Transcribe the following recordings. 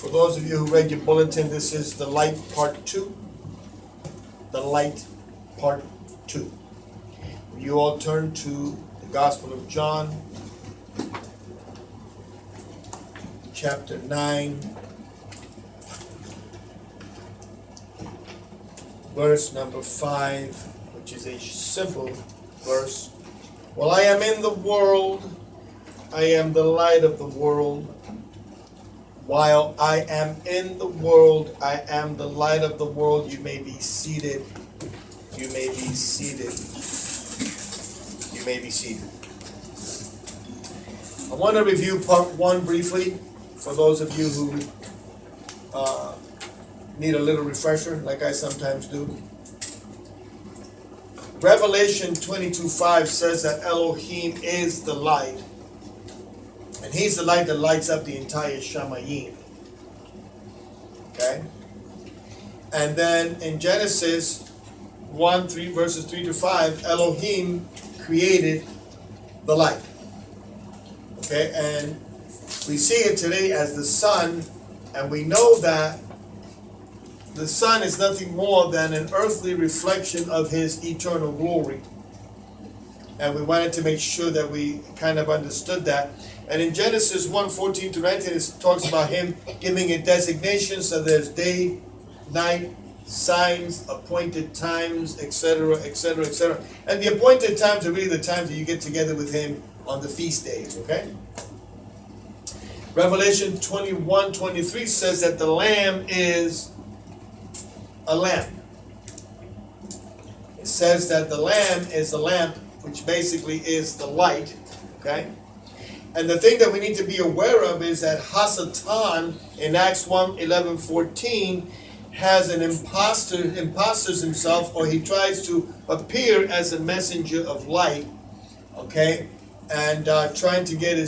For those of you who read your bulletin, this is the light part 2. The light part 2. You all turn to the Gospel of John, chapter 9, verse number 5, which is a simple verse. Well, I am in the world, I am the light of the world. While I am in the world, I am the light of the world. You may be seated. You may be seated. You may be seated. I want to review part 1 briefly for those of you who need a little refresher, like I sometimes do. Revelation 22:5 says that Elohim is the light. And he's the light that lights up the entire Shamayim. Okay? And then in Genesis 1, verses 3 to 5, Elohim created the light. Okay? And we see it today as the sun, and we know that the sun is nothing more than an earthly reflection of his eternal glory. And we wanted to make sure that we kind of understood that. And in Genesis 1:14 to 19, it talks about him giving a designation. So there's day, night, signs, appointed times, etc., etc., etc. And the appointed times are really the times that you get together with him on the feast days, okay? Revelation 21:23 says that the Lamb is a lamp. It says that the Lamb is a lamp, which basically is the light, okay? And the thing that we need to be aware of is that Hasatan in Acts 1:11-14 has an imposters himself, or he tries to appear as a messenger of light, okay, and trying to get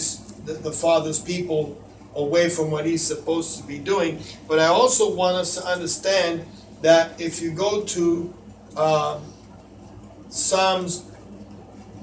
the Father's people away from what he's supposed to be doing. But I also want us to understand that if you go to Psalms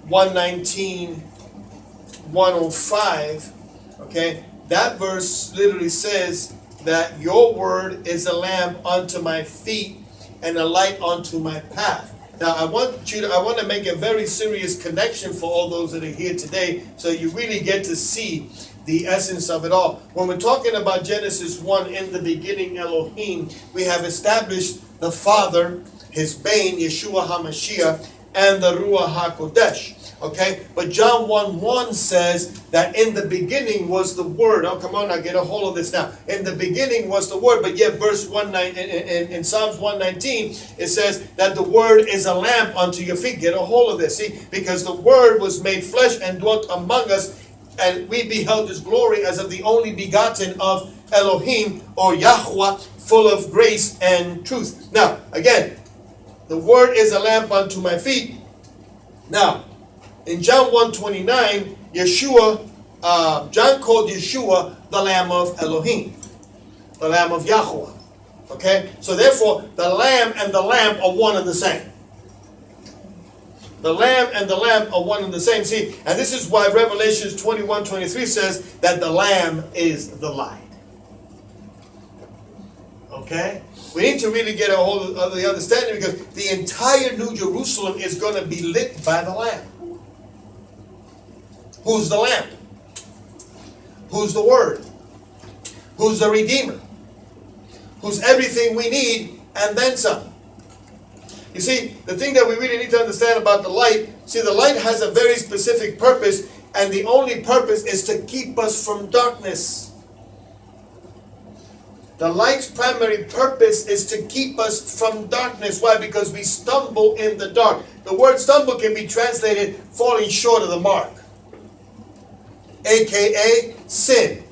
119:105, okay, that verse literally says that your word is a lamp unto my feet and a light unto my path. Now I want to make a very serious connection for all those that are here today, so you really get to see the essence of it all. When we're talking about Genesis 1, in the beginning Elohim, we have established the Father, his Bain, Yeshua HaMashiach, and the Ruach HaKodesh. Okay, but John 1:1 says that in the beginning was the Word. Oh, come on now, get a hold of this now. In the beginning was the Word, but yet verse 19 in Psalms 119, it says that the Word is a lamp unto your feet. Get a hold of this, see, because the Word was made flesh and dwelt among us, and we beheld his glory as of the only begotten of Elohim, or Yahweh, full of grace and truth. Now, again, the Word is a lamp unto my feet. Now, in John 1:29, John called Yeshua the Lamb of Elohim, the Lamb of Yahweh. Okay? So therefore, the Lamb and the lamp are one and the same. The Lamb and the lamp are one and the same. See, and this is why Revelation 21:23 says that the Lamb is the light. Okay? We need to really get a hold of the understanding, because the entire New Jerusalem is going to be lit by the Lamb. Who's the lamp? Who's the Word? Who's the Redeemer? Who's everything we need and then some? You see, the thing that we really need to understand about the light, see, the light has a very specific purpose, and the only purpose is to keep us from darkness. The light's primary purpose is to keep us from darkness. Why? Because we stumble in the dark. The word stumble can be translated falling short of the mark, aka sin.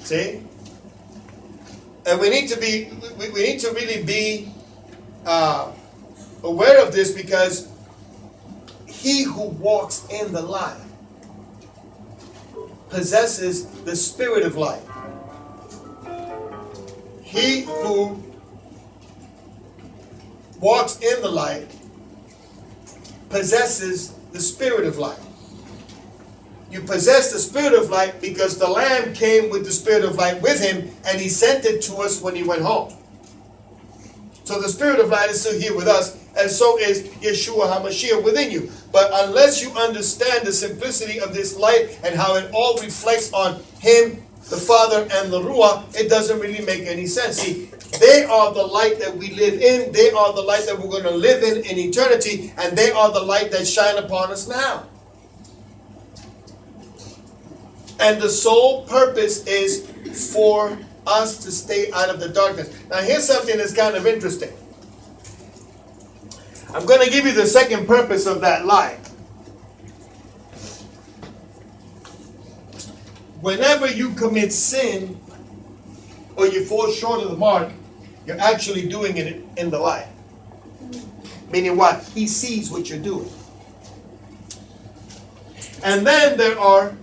See? And we need to really be aware of this, because he who walks in the light possesses the spirit of light. He who walks in the light possesses the spirit of light. You possess the spirit of light because the Lamb came with the spirit of light with him, and he sent it to us when he went home. So the spirit of light is still here with us, and so is Yeshua HaMashiach within you. But unless you understand the simplicity of this light and how it all reflects on him, the Father, and the Ruach, it doesn't really make any sense. See, they are the light that we live in. They are the light that we're going to live in eternity, and they are the light that shine upon us now. And the sole purpose is for us to stay out of the darkness. Now here's something that's kind of interesting. I'm going to give you the second purpose of that light. Whenever you commit sin or you fall short of the mark, you're actually doing it in the light. Meaning what? He sees what you're doing. And then there are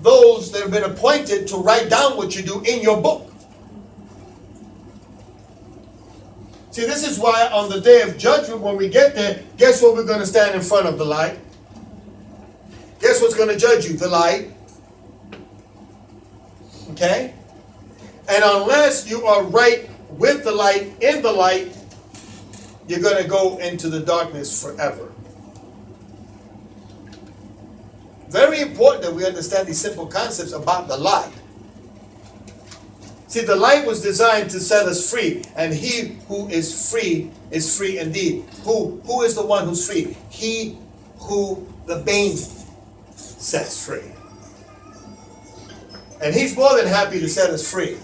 those that have been appointed to write down what you do in your book. See, this is why on the day of judgment, when we get there, guess what we're going to stand in front of? The light. Guess what's going to judge you? The light. Okay? And unless you are right with the light, in the light, you're going to go into the darkness forever. Very important that we understand these simple concepts about the light. See, the light was designed to set us free, and he who is free indeed. Who is the one who's free? He who the Bane sets free. And he's more than happy to set us free.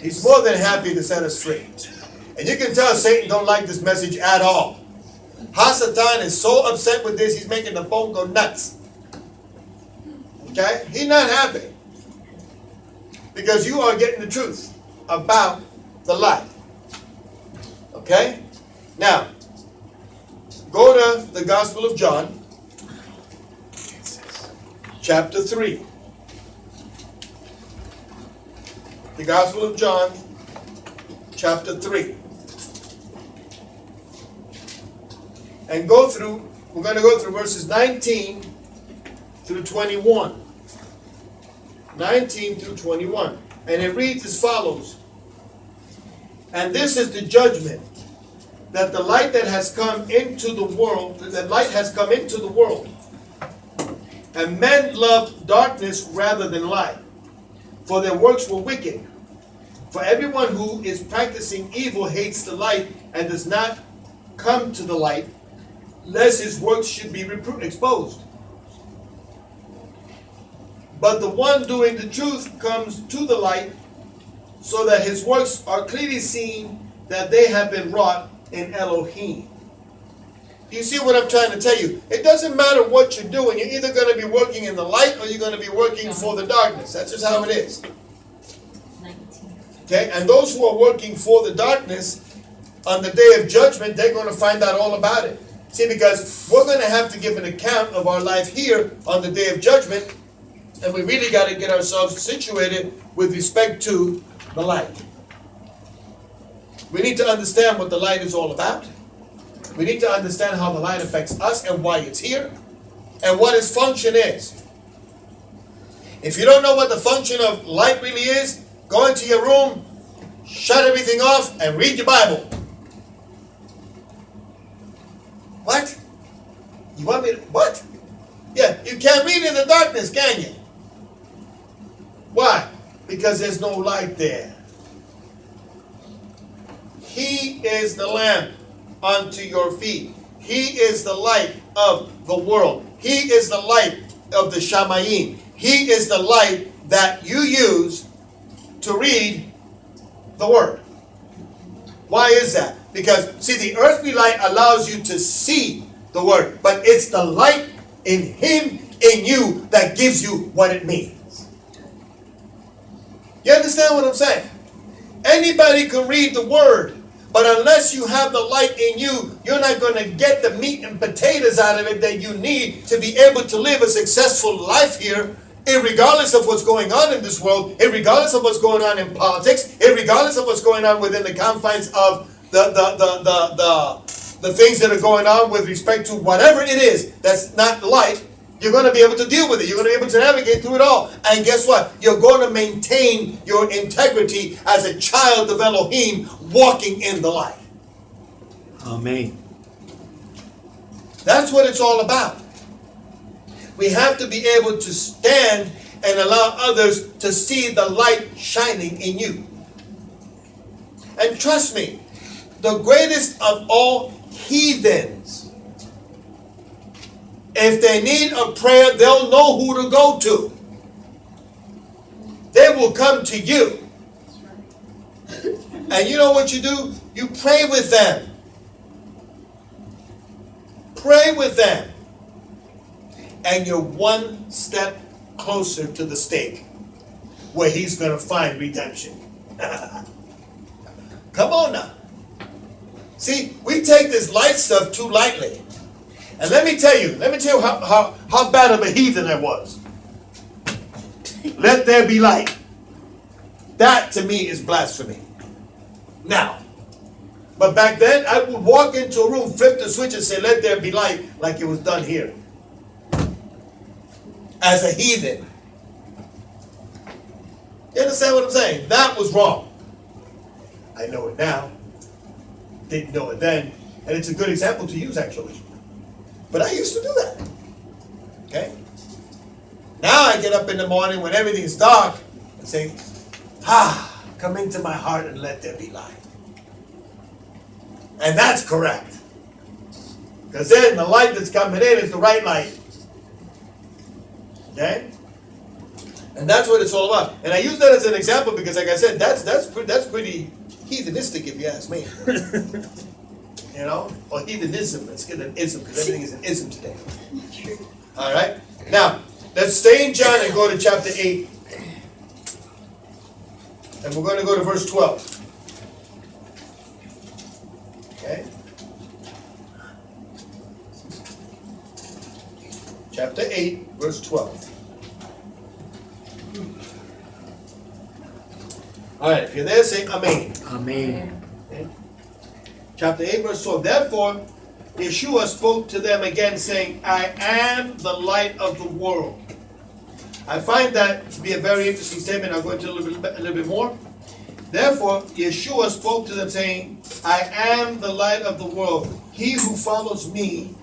He's more than happy to set us free. And you can tell Satan don't like this message at all. Hasatan is so upset with this, he's making the phone go nuts. Okay? He's not happy. Because you are getting the truth about the light. Okay? Now, go to the Gospel of John, chapter 3. The Gospel of John, chapter 3. And we're going to go through verses 19 through 21. 19 through 21. And it reads as follows. And this is the judgment, that the light that has come into the world, that light has come into the world. And men loved darkness rather than light, for their works were wicked. For everyone who is practicing evil hates the light and does not come to the light, lest his works should be exposed. But the one doing the truth comes to the light, so that his works are clearly seen that they have been wrought in Elohim. Do you see what I'm trying to tell you? It doesn't matter what you're doing. You're either going to be working in the light or you're going to be working for the darkness. That's just how it is. Okay? And those who are working for the darkness, on the day of judgment, they're going to find out all about it. See, because we're going to have to give an account of our life here on the day of judgment, and we really got to get ourselves situated with respect to the light. We need to understand what the light is all about. We need to understand how the light affects us and why it's here, and what its function is. If you don't know what the function of light really is, go into your room, shut everything off, and read your Bible. What? You want me to, what? Yeah, you can't read in the darkness, can you? Why? Because there's no light there. He is the lamp unto your feet. He is the light of the world. He is the light of the Shamayim. He is the light that you use to read the Word. Why is that? Because, see, the earthly light allows you to see the Word, but it's the light in Him, in you, that gives you what it means. You understand what I'm saying? Anybody can read the Word, but unless you have the light in you, you're not going to get the meat and potatoes out of it that you need to be able to live a successful life here, irregardless of what's going on in this world, irregardless of what's going on in politics, irregardless of what's going on within the confines of the the things that are going on with respect to whatever it is that's not light, you're going to be able to deal with it. You're going to be able to navigate through it all. And guess what? You're going to maintain your integrity as a child of Elohim walking in the light. Amen. That's what it's all about. We have to be able to stand and allow others to see the light shining in you. And trust me, the greatest of all heathens, if they need a prayer, they'll know who to go to. They will come to you. And you know what you do? You pray with them. Pray with them. And you're one step closer to the stake where he's going to find redemption. Come on now. See, we take this light stuff too lightly. And let me tell you how bad of a heathen I was. Let there be light. That to me is blasphemy. Now, but back then I would walk into a room, flip the switch and say, let there be light, like it was done here. As a heathen. You understand what I'm saying? That was wrong. I know it now. Didn't know it then. And it's a good example to use, actually. But I used to do that. Okay? Now I get up in the morning when everything's dark and say, come into my heart and let there be light. And that's correct. Because then the light that's coming in is the right light. Okay? And that's what it's all about. And I use that as an example because, like I said, that's pretty heathenistic, if you ask me. You know? Or heathenism. Let's get an ism, because everything is an ism today. All right? Now, let's stay in John and go to chapter 8. And we're going to go to verse 12. Okay? Chapter 8, verse 12. All right, if you're there, say Amen. Amen. Okay. Chapter 8, verse 12. Therefore, Yeshua spoke to them again, saying, I am the light of the world. I find that to be a very interesting statement. I'll go into a little bit more. Therefore, Yeshua spoke to them, saying, I am the light of the world. He who follows me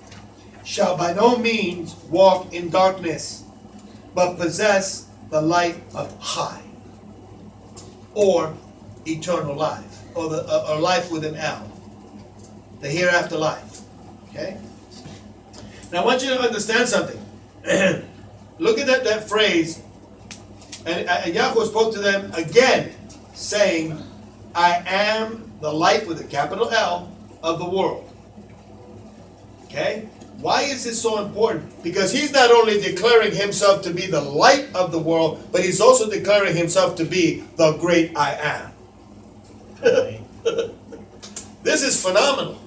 shall by no means walk in darkness, but possess the light of high, or eternal life, or life with an L, the hereafter life. Okay? Now I want you to understand something. Look at that phrase, and Yahweh spoke to them again, saying, I am the light with a capital L of the world. Okay? Why is this so important? Because he's not only declaring himself to be the light of the world, but he's also declaring himself to be the great I am. This is phenomenal.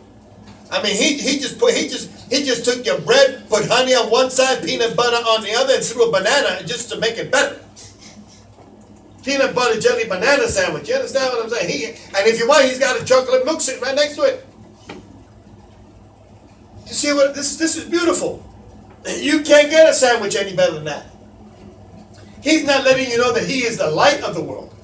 I mean, he just took your bread, put honey on one side, peanut butter on the other, and threw a banana just to make it better. Peanut butter jelly banana sandwich. You understand what I'm saying? And if you want, he's got a chocolate milk sitting right next to it. You see what this is beautiful. You can't get a sandwich any better than that. He's not letting you know that he is the light of the world.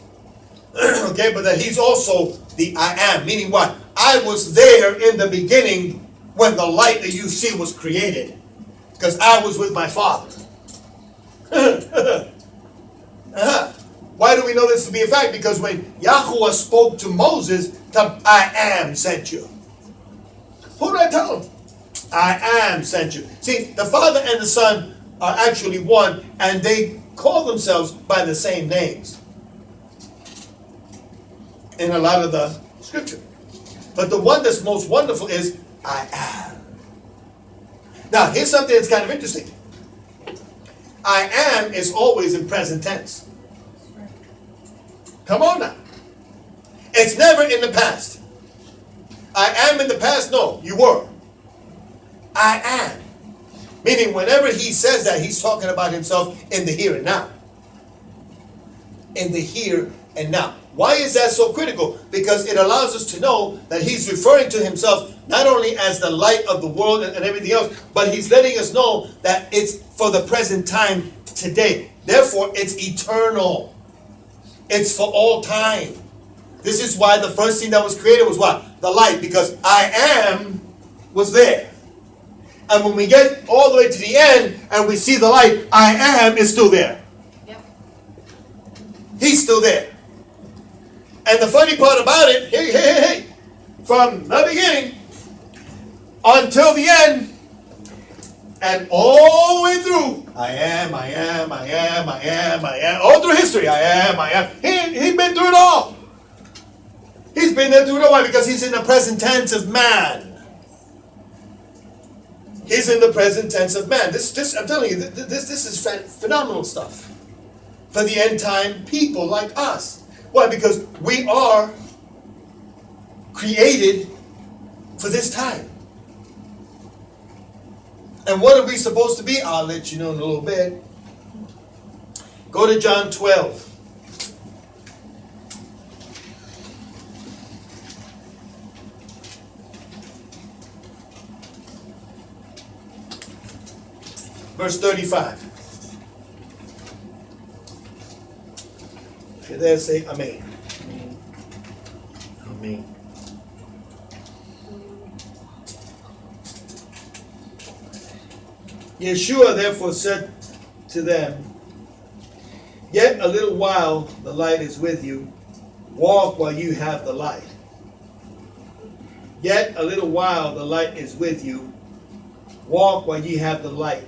Okay, but that he's also the I am. Meaning what? I was there in the beginning when the light that you see was created. Because I was with my Father. Why do we know this to be a fact? Because when Yahuwah spoke to Moses, I am sent you. Who did I tell him? I am sent you. See, the Father and the Son are actually one, and they call themselves by the same names in a lot of the scripture. But the one that's most wonderful is I am. Now, here's something that's kind of interesting. I am is always in present tense. Come on now. It's never in the past. I am in the past? No, you were. I am. Meaning whenever he says that, he's talking about himself in the here and now. In the here and now. Why is that so critical? Because it allows us to know that he's referring to himself Not only as the light of the world and everything else, but he's letting us know that it's for the present time today. Therefore, it's eternal. It's for all time. This is why the first thing that was created was what? The light, because I am was there. And when we get all the way to the end and we see the light, I am is still there. Yep. He's still there. And the funny part about it, hey, from the beginning until the end, and all the way through, I am, all through history, I am. He's been through it all. He's been there through it all. Why? Because he's in the present tense of man. He's in the present tense of man. This I'm telling you, this is phenomenal stuff for the end time people like us. Why? Because we are created for this time. And what are we supposed to be? I'll let you know in a little bit. Go to John 12. Verse 35. If you're there, say Amen. Amen. Yeshua therefore said to them, Yet a little while the light is with you. Walk while you have the light. Yet a little while the light is with you. Walk while you have the light.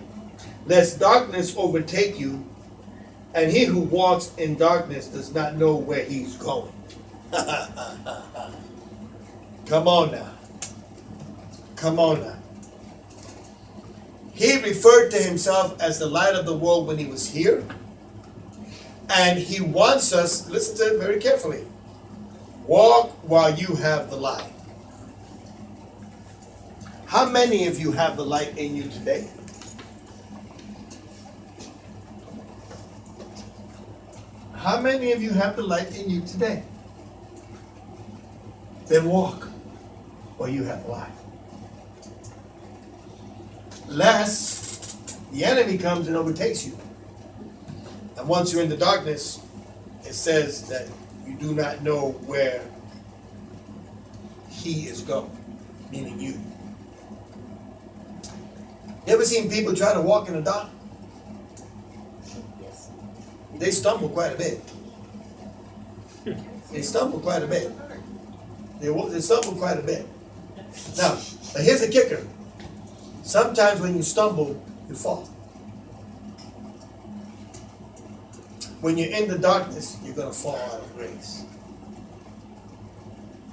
Lest darkness overtake you, and he who walks in darkness does not know where he's going. Come on now. Come on now. He referred to himself as the light of the world when he was here. And he wants us, listen to it very carefully, walk while you have the light. How many of you have the light in you today? How many of you have the light in you today? Then walk while you have light. Lest the enemy comes and overtakes you. And once you're in the darkness, it says that you do not know where he is going, meaning you. You ever seen people try to walk in the dark? Yes. They stumble quite a bit. They stumble quite a bit. They stumble quite a bit. Now, here's the kicker. Sometimes when you stumble, you fall. When you're in the darkness, you're going to fall out of grace.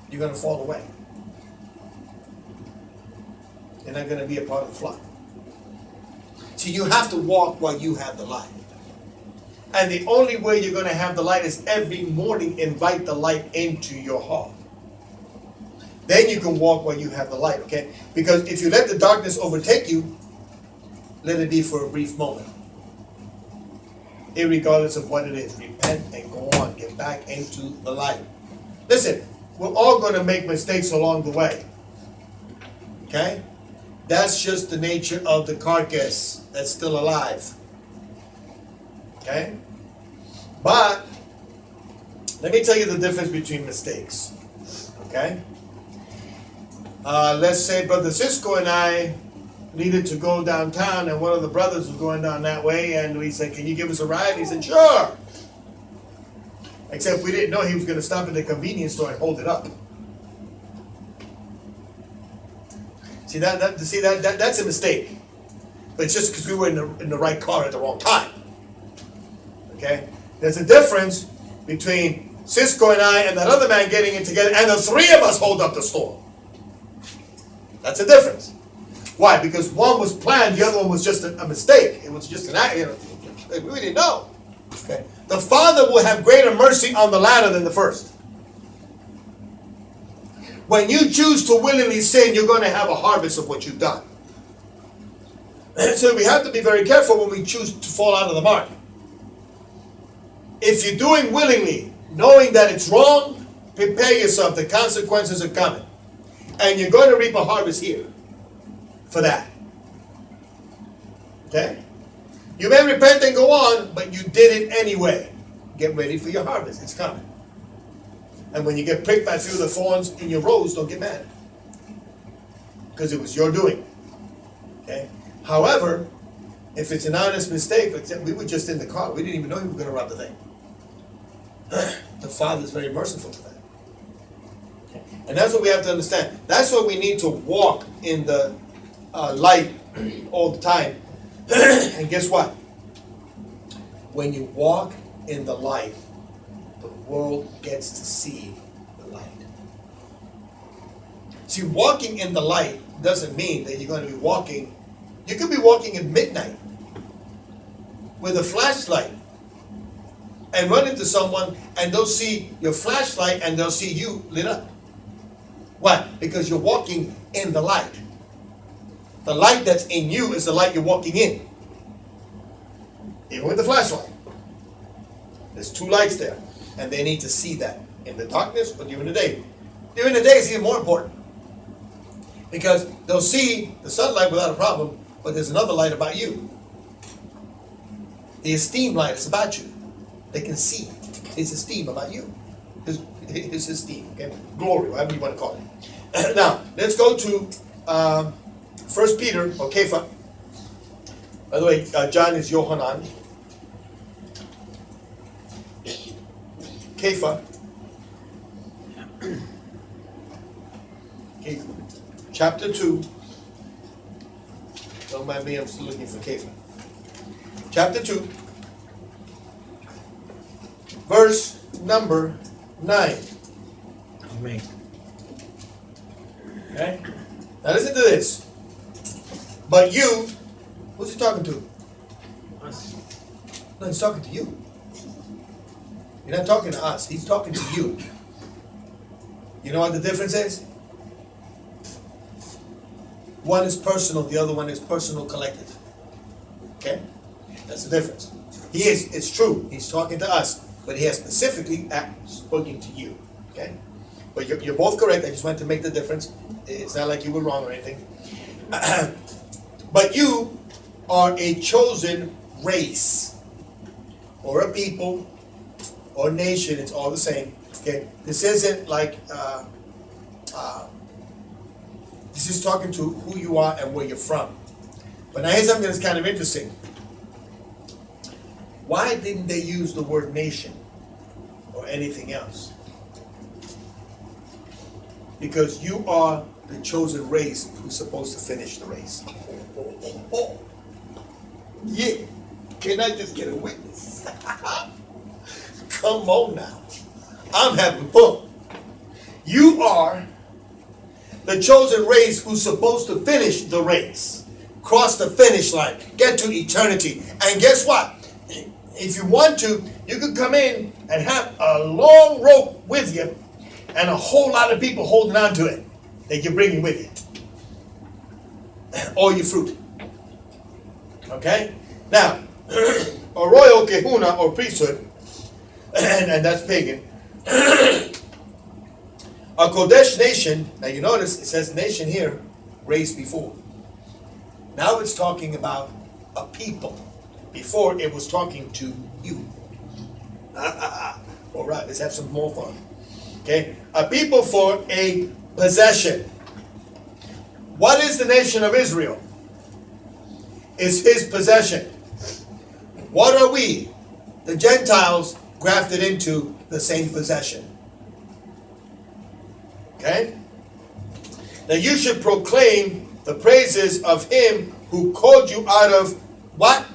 You're going to fall away. You're not going to be a part of the flock. So you have to walk while you have the light. And the only way you're going to have the light is every morning invite the light into your heart. Then you can walk while you have the light, okay? Because if you let the darkness overtake you, let it be for a brief moment. Irregardless of what it is, repent and go on. Get back into the light. Listen, we're all going to make mistakes along the way. Okay? That's just the nature of the carcass that's still alive. Okay? But, let me tell you the difference between mistakes. Okay? Let's say Brother Cisco and I needed to go downtown, and one of the brothers was going down that way, and we said, can you give us a ride? And he said, sure. Except we didn't know he was going to stop at the convenience store and hold it up. See, that's a mistake. But it's just because we were in the right car at the wrong time. Okay? There's a difference between Cisco and I and that other man getting it together, and the three of us hold up the store. That's a difference. Why? Because one was planned, the other one was just a mistake. It was just an act, we didn't know. Okay. The Father will have greater mercy on the latter than the first. When you choose to willingly sin, you're going to have a harvest of what you've done. And so we have to be very careful when we choose to fall out of the mark. If you're doing willingly, knowing that it's wrong, prepare yourself. The consequences are coming. And you're going to reap a harvest here for that. Okay? You may repent and go on, but you did it anyway. Get ready for your harvest. It's coming. And when you get pricked by a few of the thorns in your rose, don't get mad. Because it was your doing. Okay? However, if it's an honest mistake, like we were just in the car. We didn't even know you were going to rob the thing. The Father is very merciful to that. Okay? And that's what we have to understand. That's why we need to walk in the light all the time. And guess what? When you walk in the light, the world gets to see the light. See, walking in the light doesn't mean that you're going to be walking. You could be walking at midnight with a flashlight and run into someone and they'll see your flashlight and they'll see you lit up. Why? Because you're walking in the light. The light that's in you is the light you're walking in. Even with the flashlight. There's two lights there. And they need to see that in the darkness or during the day. During the day is even more important. Because they'll see the sunlight without a problem, but there's another light about you. The esteem light is about you. They can see his esteem about you. His esteem, okay? Glory, whatever you want to call it. Now, let's go to 1 Peter, or Kepha. By the way, John is Yohanan. Kepha. Chapter 2. Don't mind me, I'm still looking for Kepha. Chapter 2. Verse number 9. Amen. Okay? Now listen to this. But you, who's he talking to? Us. No, he's talking to you. You're not talking to us. He's talking to you. You know what the difference is? One is personal, the other one is personal collective. Okay? That's the difference. It's true, he's talking to us, but he has specifically spoken to you. Okay? But you're both correct. I just wanted to make the difference. It's not like you were wrong or anything. But you are a chosen race, or a people, or nation. It's all the same. Okay? This isn't like this is talking to who you are and where you're from. But now here's something that's kind of interesting. Why didn't they use the word nation or anything else? Because you are the chosen race who's supposed to finish the race. Oh. Yeah. Can I just get a witness? Come on now. I'm having fun. You are the chosen race who's supposed to finish the race. Cross the finish line. Get to eternity. And guess what? If you want to, you could come in and have a long rope with you and a whole lot of people holding on to it that you're bringing with you. All your fruit. Okay? Now, a royal kahuna or priesthood, and that's pagan. A Kodesh nation, now you notice it says nation here, raised before. Now it's talking about a people. Before it was talking to you. All right, let's have some more fun. Okay, a people for a possession. What is the nation of Israel? It's his possession. What are we? The Gentiles grafted into the same possession. Okay? Now you should proclaim the praises of him who called you out of what?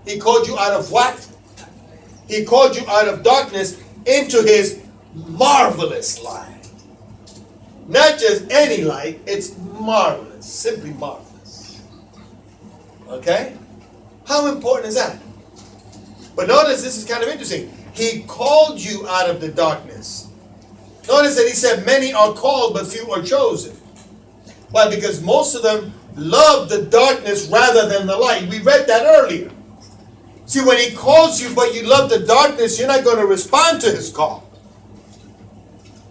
He called you out of what? He called you out of darkness into his marvelous light. Not just any light, it's marvelous. Simply marvelous. Okay? How important is that? But notice this is kind of interesting. He called you out of the darkness. Notice that he said many are called but few are chosen. Why? Because most of them love the darkness rather than the light. We read that earlier. See, when he calls you but you love the darkness, you're not going to respond to his call.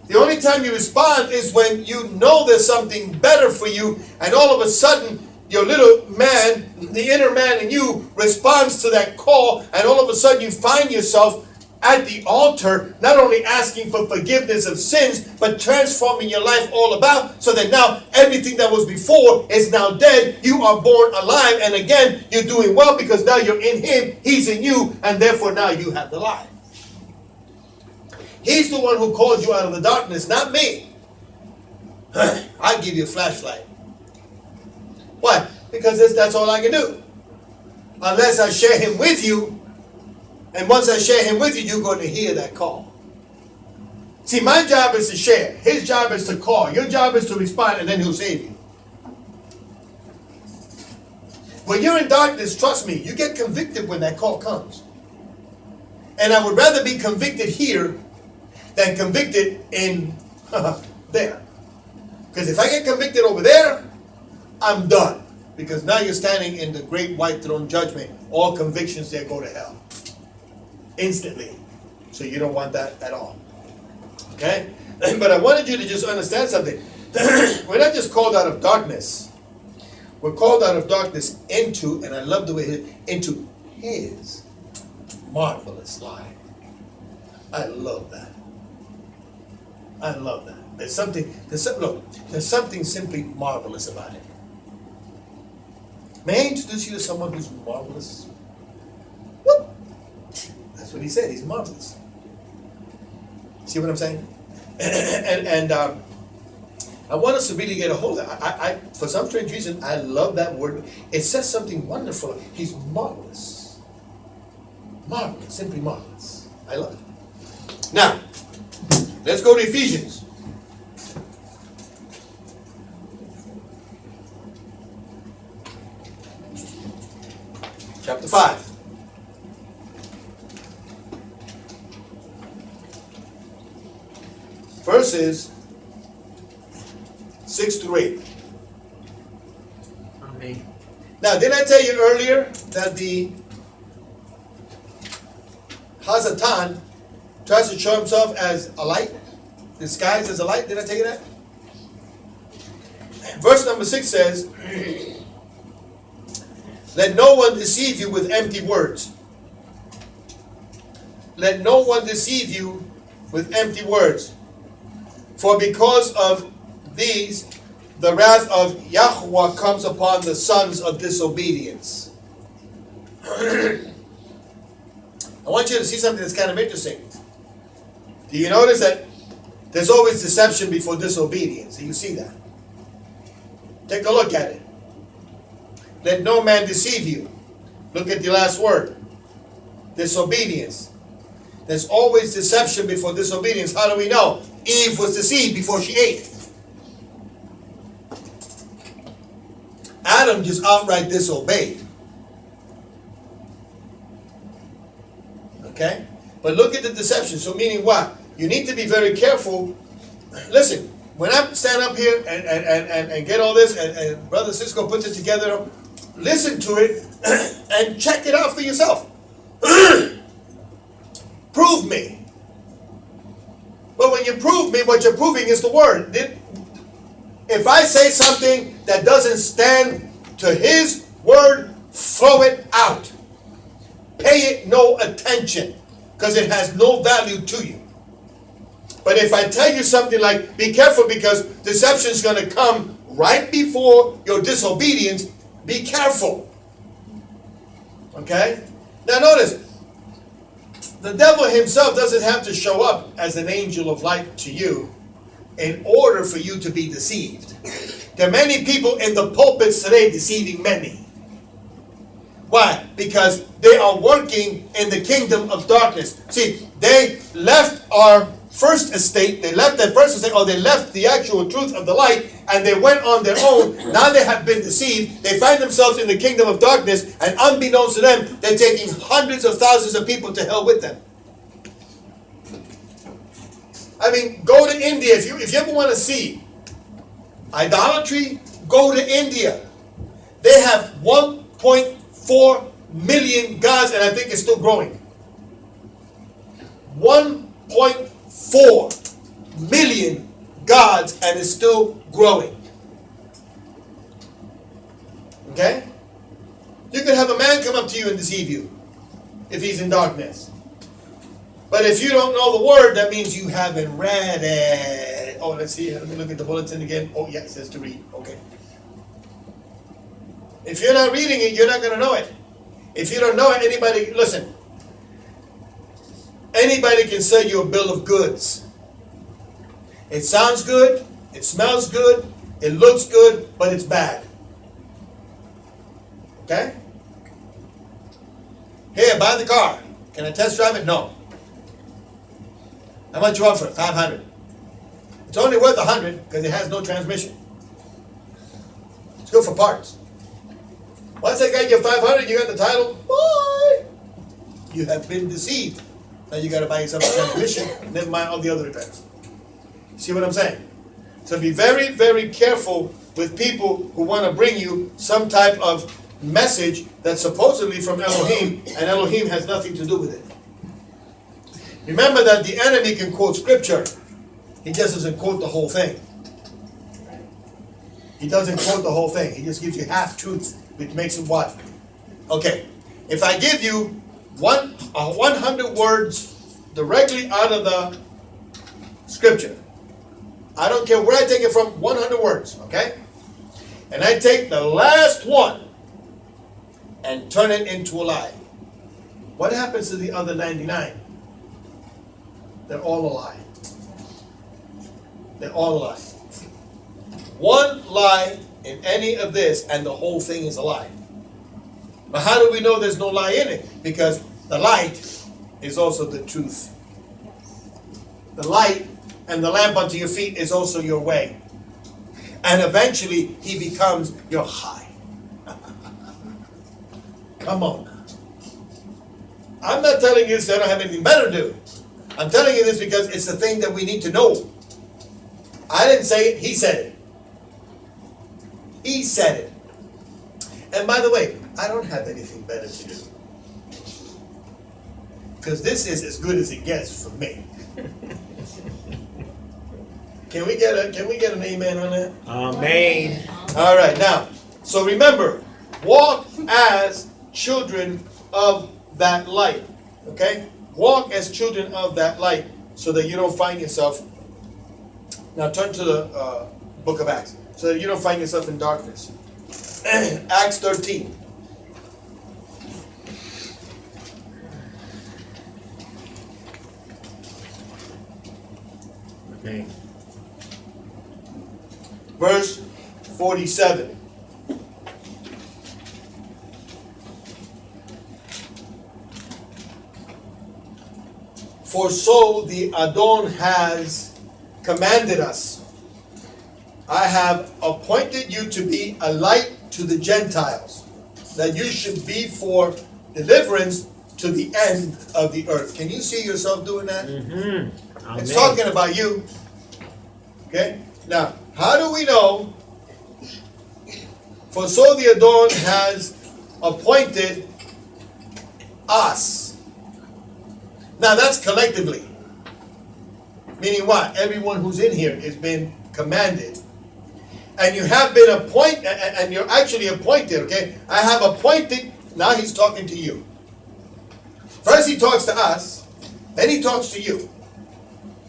The only time you respond is when you know there's something better for you, and all of a sudden your little man, the inner man in you, responds to that call, and all of a sudden you find yourself at the altar, not only asking for forgiveness of sins, but transforming your life all about, so that now everything that was before is now dead. You are born alive, and again, you're doing well because now you're in Him, He's in you, and therefore now you have the life. He's the one who called you out of the darkness, not me. I give you a flashlight. Why? Because that's all I can do. Unless I share Him with you, and once I share Him with you, you're going to hear that call. See, my job is to share. His job is to call. Your job is to respond, and then He'll save you. When you're in darkness, trust me, you get convicted when that call comes. And I would rather be convicted here than convicted in there. Because if I get convicted over there, I'm done. Because now you're standing in the great white throne judgment. All convictions there go to hell. Instantly. So you don't want that at all. Okay? But I wanted you to just understand something. We're not just called out of darkness. We're called out of darkness into, and I love the way it, into His marvelous light. I love that. I love that. There's something simply marvelous about it. May I introduce you to someone who's marvelous? What? That's what he said. He's marvelous. See what I'm saying? And I want us to really get a hold of it. I for some strange reason, I love that word. It says something wonderful. He's marvelous. Marvelous. Simply marvelous. I love it. Now, let's go to Ephesians. Chapter 5. Verses 6 through 8. Amen. Now, didn't I tell you earlier that the Hazatan tries to show himself as a light, disguised as a light? Did I tell you that? Verse number 6 says, let no one deceive you with empty words. Let no one deceive you with empty words. For because of these, the wrath of Yahweh comes upon the sons of disobedience. I want you to see something that's kind of interesting. Do you notice that there's always deception before disobedience? Do you see that? Take a look at it. Let no man deceive you. Look at the last word. Disobedience. There's always deception before disobedience. How do we know? Eve was deceived before she ate. Adam just outright disobeyed. Okay? But look at the deception. So meaning what? You need to be very careful. Listen, when I stand up here and get all this, and Brother Cisco puts it together, listen to it and check it out for yourself. Prove me. But when you prove me, what you're proving is the word. If I say something that doesn't stand to His word, throw it out. Pay it no attention, because it has no value to you. But if I tell you something like, be careful because deception is going to come right before your disobedience, be careful. Okay? Now notice, the devil himself doesn't have to show up as an angel of light to you in order for you to be deceived. There are many people in the pulpits today deceiving many. Why? Because they are working in the kingdom of darkness. See, they left our first estate, they left their first estate, or they left the actual truth of the light, and they went on their own. Now they have been deceived. They find themselves in the kingdom of darkness, and unbeknownst to them, they're taking hundreds of thousands of people to hell with them. I mean, go to India. If you ever want to see idolatry, go to India. They have 1.4 million gods, and I think it's still growing. 1.4 million gods and is still growing. Okay? You could have a man come up to you and deceive you if he's in darkness. But if you don't know the word, that means you haven't read it. Oh, let's see. Let me look at the bulletin again. Oh, yeah, it says to read. Okay. If you're not reading it, you're not going to know it. If you don't know it, anybody, listen. Anybody can sell you a bill of goods. It sounds good. It smells good. It looks good, but it's bad. Okay? Here, buy the car. Can I test drive it? No. How much you want for it? $500. It's only worth $100 because it has no transmission. It's good for parts. Once I got your $500, you got the title. Bye. You have been deceived. Now you got to buy yourself a transmission and then mind all the other repairs. See what I'm saying? So be very, very careful with people who want to bring you some type of message that's supposedly from Elohim, and Elohim has nothing to do with it. Remember that the enemy can quote scripture. He just doesn't quote the whole thing. He doesn't quote the whole thing. He just gives you half-truths, which makes it what? Okay. If I give you 100 words directly out of the scripture, I don't care where I take it from, 100 words, okay? And I take the last one and turn it into a lie. What happens to the other 99? They're all a lie. They're all a lie. One lie in any of this and the whole thing is a lie. But how do we know there's no lie in it? Because the light is also the truth. The light and the lamp unto your feet is also your way. And eventually he becomes your high. Come on now. I'm not telling you this, I don't have anything better to do. I'm telling you this because it's the thing that we need to know. I didn't say it, he said it. He said it. And by the way, I don't have anything better to do. Because this is as good as it gets for me. Can we get an amen on that? Amen. All right, now, so remember, walk as children of that light. Okay? Walk as children of that light so that you don't find yourself. Now turn to the book of Acts so that you don't find yourself in darkness. Acts 13. Okay. Verse 47. For so the Adon has commanded us, I have appointed you to be a light to the Gentiles, that you should be for deliverance to the end of the earth. Can you see yourself doing that? Mm-hmm. It's talking about you. Okay? Now, how do we know? For so the Adon has appointed us. Now that's collectively. Meaning what? Everyone who's in here has been commanded. And you have been appointed, and you're actually appointed, okay? I have appointed, now he's talking to you. First he talks to us, then he talks to you.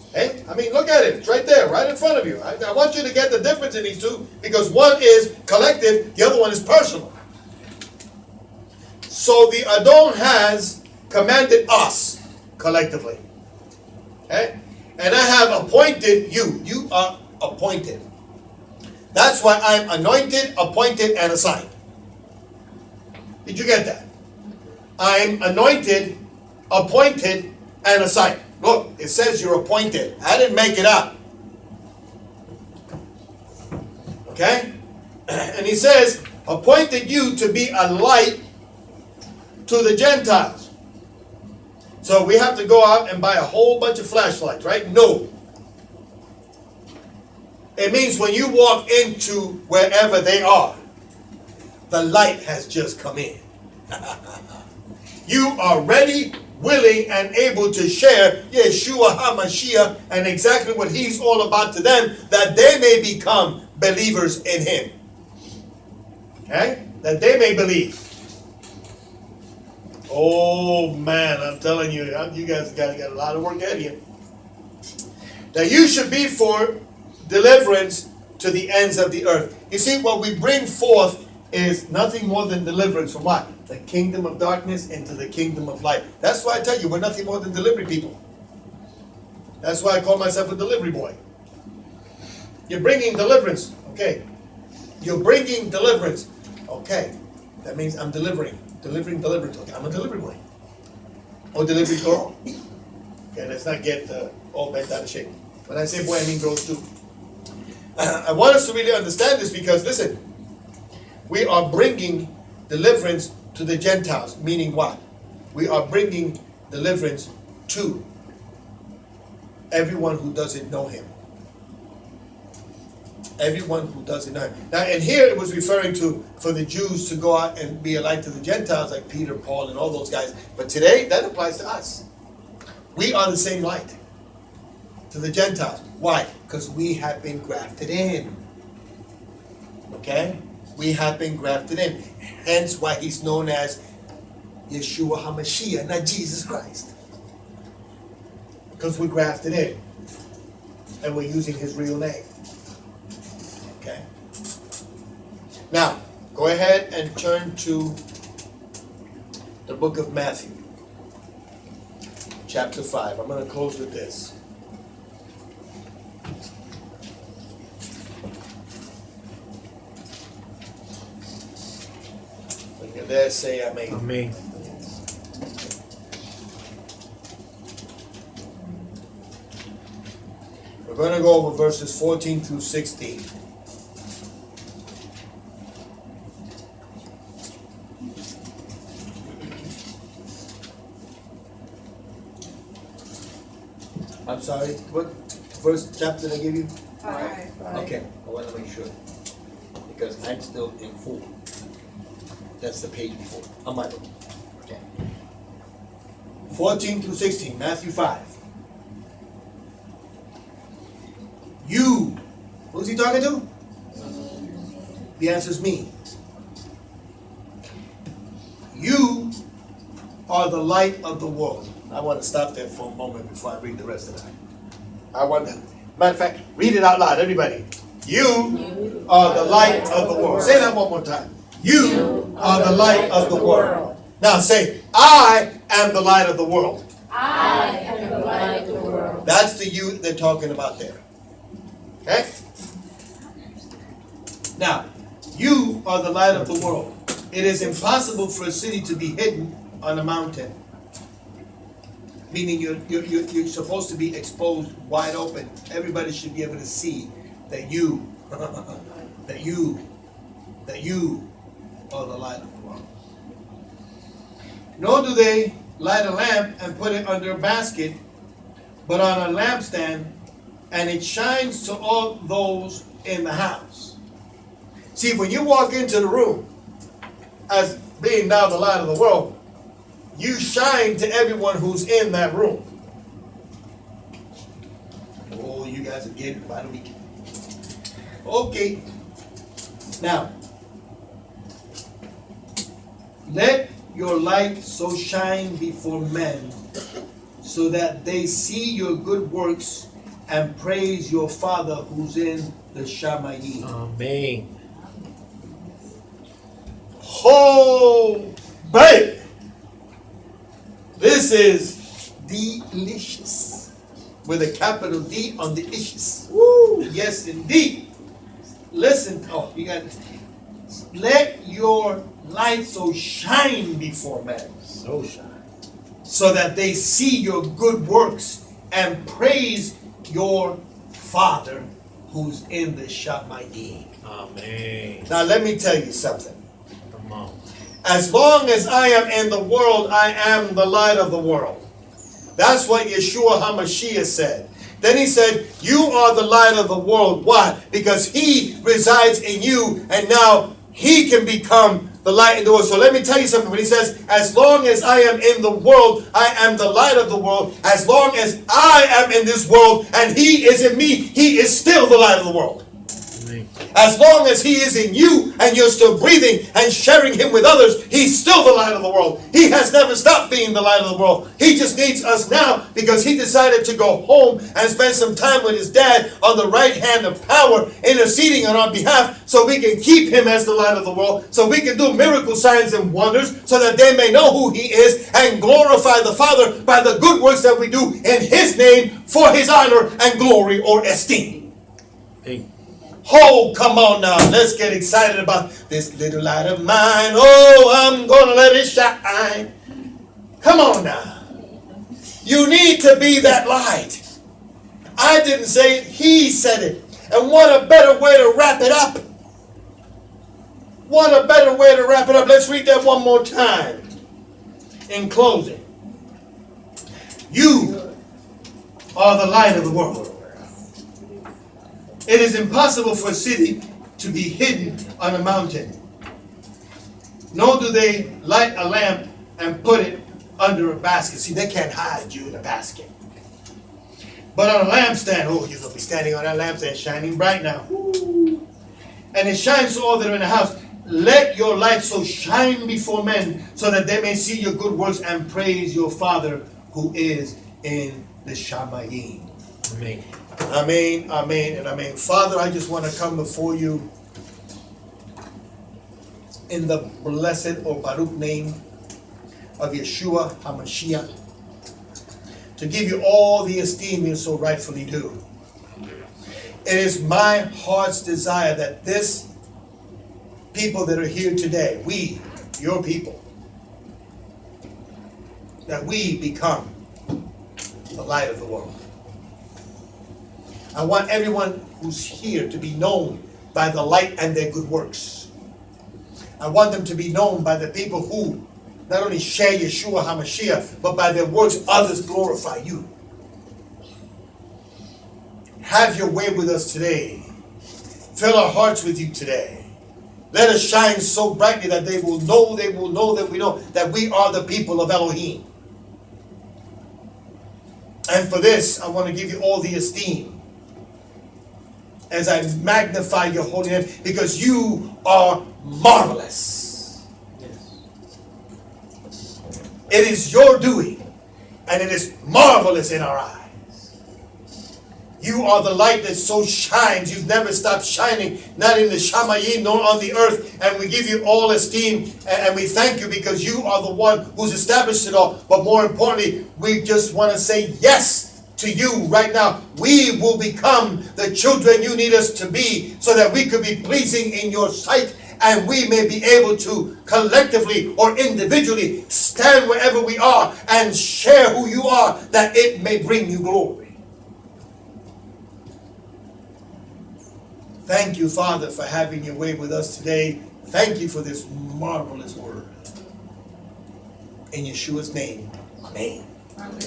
Okay? I mean, look at it. It's right there, right in front of you. I want you to get the difference in these two, because one is collective, the other one is personal. So the Adon has commanded us collectively. Okay? And I have appointed you. You are appointed. That's why I'm anointed, appointed, and assigned. Did you get that? I'm anointed, appointed, and assigned. Look, it says you're appointed. I didn't make it up. Okay? And he says, appointed you to be a light to the Gentiles. So we have to go out and buy a whole bunch of flashlights, right? No. It means when you walk into wherever they are, the light has just come in. You are ready, willing and able to share Yeshua HaMashiach and exactly what he's all about to them, that they may become believers in him. Okay? That they may believe. Oh man, I'm telling you, you guys got a lot of work ahead of you. That you should be for deliverance to the ends of the earth. You see, what we bring forth is nothing more than deliverance from what? The kingdom of darkness into the kingdom of light. That's why I tell you, we're nothing more than delivery people. That's why I call myself a delivery boy. You're bringing deliverance. Okay. You're bringing deliverance. Okay. That means I'm delivering. Delivering deliverance. Okay. I'm a delivery boy. Or delivery girl. Okay, let's not get all bent out of shape. When I say boy, I mean girls too. I want us to really understand this because, listen, we are bringing deliverance to the Gentiles. Meaning what? We are bringing deliverance to everyone who doesn't know him. Everyone who doesn't know him. Now, and here it was referring to for the Jews to go out and be a light to the Gentiles, like Peter, Paul, and all those guys. But today, that applies to us. We are the same light to the Gentiles. Why? Because we have been grafted in. Okay? We have been grafted in. Hence why he's known as Yeshua HaMashiach, not Jesus Christ. Because we're grafted in. And we're using his real name. Okay? Now, go ahead and turn to the book of Matthew. Chapter 5. I'm going to close with this. When you're there, say amen. Amen. We're going to go over verses 14 through 16. I'm sorry, what verse chapter did I give you? 5. Okay, I want to make sure. Because I'm still in 4. That's the page before. On my book. Okay. 14 through 16, Matthew 5. You, who's he talking to? The answer is me. You are the light of the world. I want to stop there for a moment before I read the rest of that. I want to, matter of fact, read it out loud, everybody. You are the light of the world. Say that one more time. You are the light of the world. Now say, I am the light of the world. I am the light of the world. That's the you they're talking about there. Okay? Now, you are the light of the world. It is impossible for a city to be hidden on a mountain. Meaning you're supposed to be exposed wide open. Everybody should be able to see that you are the light of the world. Nor do they light a lamp and put it under a basket, but on a lampstand, and it shines to all those in the house. See, when you walk into the room, as being now the light of the world, you shine to everyone who's in that room. Oh, you guys are getting it by the weekend. Okay. Now, let your light so shine before men, so that they see your good works and praise your Father who's in the Shamayim. Amen. Oh, babe! This is delicious. With a capital D on the issues. Woo! Yes, indeed. Listen, oh, you got it. Let your light so shine before men. So shine. So that they see your good works and praise your Father who's in the Shamayim. Amen. Now let me tell you something. Come on. As long as I am in the world, I am the light of the world. That's what Yeshua HaMashiach said. Then he said, you are the light of the world. Why? Because he resides in you, and now he can become the light in the world. So let me tell you something. When he says, as long as I am in the world, I am the light of the world. As long as I am in this world and he is in me, he is still the light of the world. Amen. As long as he is in you and you're still breathing and sharing him with others, he's still the light of the world. He has never stopped being the light of the world. He just needs us now because he decided to go home and spend some time with his dad on the right hand of power, interceding on our behalf so we can keep him as the light of the world, so we can do miracle signs and wonders so that they may know who he is and glorify the Father by the good works that we do in his name for his honor and glory or esteem. Amen. Oh, come on now. Let's get excited about this little light of mine. Oh, I'm going to let it shine. Come on now. You need to be that light. I didn't say it. He said it. And what a better way to wrap it up. What a better way to wrap it up. Let's read that one more time. In closing. You are the light of the world. It is impossible for a city to be hidden on a mountain. Nor do they light a lamp and put it under a basket. See, they can't hide you in a basket. But on a lampstand, oh, you're going to be standing on that lampstand shining bright now. Ooh. And it shines to all that are in the house. Let your light so shine before men so that they may see your good works and praise your Father who is in the Shamayim. Amen. Amen, amen, and amen. Father, I just want to come before you in the blessed or Baruch name of Yeshua HaMashiach to give you all the esteem you so rightfully do. It is my heart's desire that this people that are here today, we, your people, that we become the light of the world. I want everyone who's here to be known by the light and their good works. I want them to be known by the people who not only share Yeshua HaMashiach, but by their works others glorify you. Have your way with us today. Fill our hearts with you today. Let us shine so brightly that they will know that we know that we are the people of Elohim. And for this, I want to give you all the esteem as I magnify your holy name, because you are marvelous. Yes. It is your doing, and it is marvelous in our eyes. You are the light that so shines. You've never stopped shining, not in the Shamayim nor on the earth. And we give you all esteem, and we thank you because you are the one who's established it all. But more importantly, we just want to say yes to you right now. We will become the children you need us to be so that we could be pleasing in your sight and we may be able to collectively or individually stand wherever we are and share who you are, that it may bring you glory. Thank you, Father, for having your way with us today. Thank you for this marvelous word. In Yeshua's name, amen. Amen.